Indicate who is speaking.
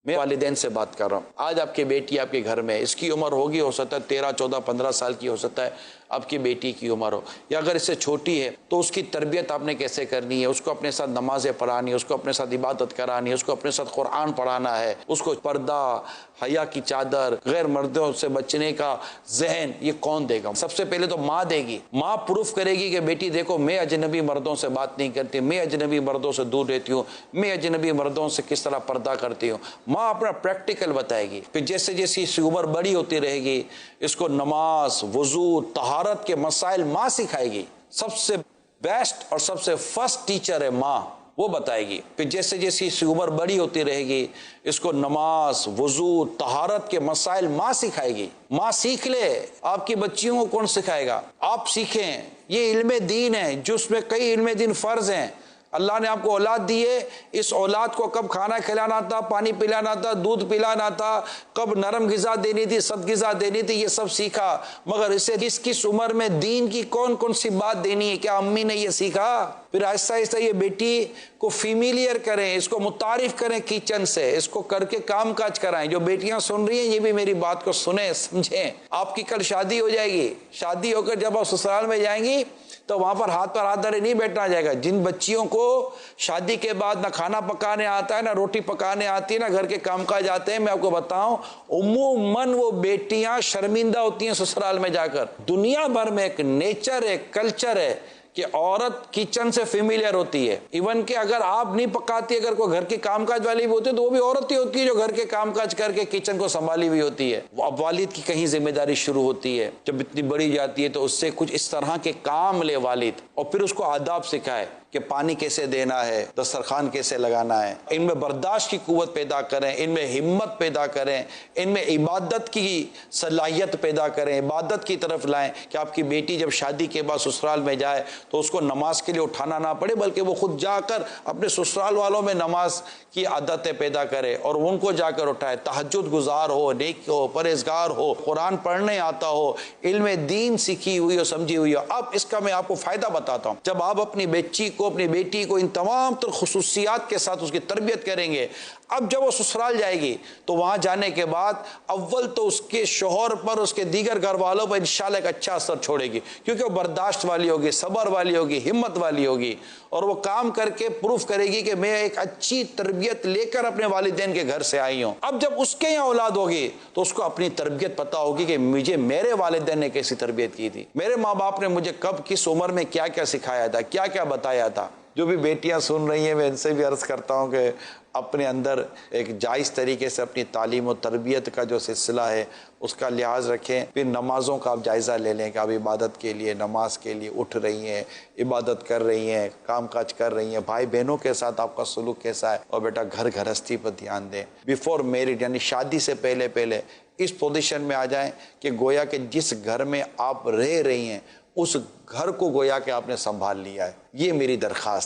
Speaker 1: मैं वालिदैन से बात कर रहा हूँ। आज आपकी बेटी आपके घर में, इसकी उम्र होगी, हो सकता है 13, 14, 15 साल की, हो सकता है आपकी बेटी की उम्र हो, या अगर इससे छोटी है तो उसकी तरबियत आपने कैसे करनी है। उसको अपने साथ नमाजें पढ़ानी है, उसको अपने साथ इबादत करानी है, उसको अपने साथ कुरान पढ़ाना है, उसको पर्दा, हया की चादर, गैर मर्दों से बचने का जहन ये कौन देगा? सबसे पहले तो माँ देगी। माँ प्रूफ करेगी कि बेटी देखो, मैं अजनबी मर्दों से बात नहीं करती, मैं अजनबी मर्दों से दूर रहती हूँ, मैं अजनबी मर्दों से किस तरह पर्दा करती हूँ। माँ अपना प्रैक्टिकल बताएगी। फिर जैसे जैसे इसकी उम्र बड़ी होती रहेगी, इसको नमाज, वजू, तहारत के मसाइल माँ सिखाएगी। सबसे बेस्ट और सबसे फर्स्ट टीचर है माँ, वो बताएगी। फिर जैसे जैसे इसकी उम्र बड़ी होती रहेगी, इसको नमाज, वजू, तहारत के मसाइल माँ सिखाएगी। माँ सीख ले, आपकी बच्चियों को कौन सिखाएगा? आप सीखें। ये इल्मे दीन है, जिसमें कई इल्मे दीन फर्ज हैं। अल्लाह ने आपको औलाद दी है, इस औलाद को कब खाना खिलाना था, पानी पिलाना था, दूध पिलाना था, कब नरम गिजा देनी थी, सख्त गिजा देनी थी, ये सब सीखा। मगर इसे किस किस उम्र में दीन की कौन कौन सी बात देनी है, क्या अम्मी ने ये सीखा? फिर आहिस्ता आहिस्ता ये बेटी को फेमिलियर करें, इसको मुतारिफ करें किचन से, इसको करके काम काज कराएं। जो बेटियां सुन रही हैं ये भी मेरी बात को सुने, समझें। आपकी कल शादी हो जाएगी, शादी होकर जब आप ससुराल में जाएंगी तो वहां पर हाथ धरे नहीं बैठना जाएगा। जिन बच्चियों को शादी के बाद ना खाना पकाने आता है, ना रोटी पकाने आती है, ना घर के कामकाज आते हैं, मैं आपको बताऊं, उम्मूमन वो बेटियां शर्मिंदा होती हैं ससुराल में जाकर। दुनिया भर में एक नेचर है, कल्चर है कि औरत किचन से फेमिलियर होती है। इवन कि अगर आप नहीं पकाती, अगर कोई घर के कामकाज वाली भी होती है तो वो भी औरत ही होती है जो घर के कामकाज करके किचन को संभाली हुई होती है। अब वालिद की कहीं जिम्मेदारी शुरू होती है। जब इतनी बड़ी जाती है तो उससे कुछ इस तरह के काम ले वालिद, और फिर उसको आदाब सिखाए कि पानी कैसे देना है, दस्तरखान कैसे लगाना है। इनमें बर्दाश्त की कुव्वत पैदा करें, इनमें हिम्मत पैदा करें, इनमें इबादत की सलाहियत पैदा करें, इबादत की तरफ लाएं कि आपकी बेटी जब शादी के बाद ससुराल में जाए तो उसको नमाज के लिए उठाना ना पड़े, बल्कि वो खुद जाकर अपने ससुराल वालों में नमाज की आदतें पैदा करे और उनको जाकर उठाए। तहज्जुद गुजार हो, नेक हो, परहेजगार हो, कुरान पढ़ने आता हो, इल्म दीन सीखी हुई हो, समझी हुई हो। अब इसका मैं आपको फायदा बताता हूँ। जब आप अपनी बच्ची को, अपनी बेटी को इन तमाम तर खुसूसियात के साथ उसकी तरबियत करेंगे, अब जब वो ससुराल जाएगी तो वहां जाने के बाद अव्वल तो उसके शोहर पर, उसके दीगर घर वालों पर इंशाल्लाह एक अच्छा असर छोड़ेगी, क्योंकि वो बर्दाश्त वाली होगी, सब्र वाली होगी, हिम्मत वाली होगी, और वो काम करके प्रूफ करेगी कि मैं एक अच्छी तरबियत लेकर अपने वालिदैन के घर से आई हूं। अब जब उसके यहाँ औलाद होगी तो उसको अपनी तरबियत पता होगी कि मुझे मेरे वालिदैन ने कैसी तरबियत की थी, मेरे माँ बाप ने मुझे कब, किस उम्र में क्या क्या सिखाया था, क्या क्या बताया था। जो भी बेटियां सुन रही हैं, मैं इनसे भी अर्ज करता हूं कि अपने अंदर एक जायज़ तरीके से अपनी तालीम और तरबियत का जो सिलसिला है उसका लिहाज रखें। फिर नमाज़ों का आप जायज़ा ले लें कि आप इबादत के लिए, नमाज के लिए उठ रही हैं, इबादत कर रही हैं, काम काज कर रही हैं, भाई बहनों के साथ आपका सलूक कैसा है, और बेटा घर गृहस्थी पर ध्यान दें। बिफोर मैरिड यानी शादी से पहले पहले इस पोजीशन में आ जाएं कि गोया कि जिस घर में आप रह रही हैं उस घर को गोया कि आपने संभाल लिया है। ये मेरी दरख्वास्त।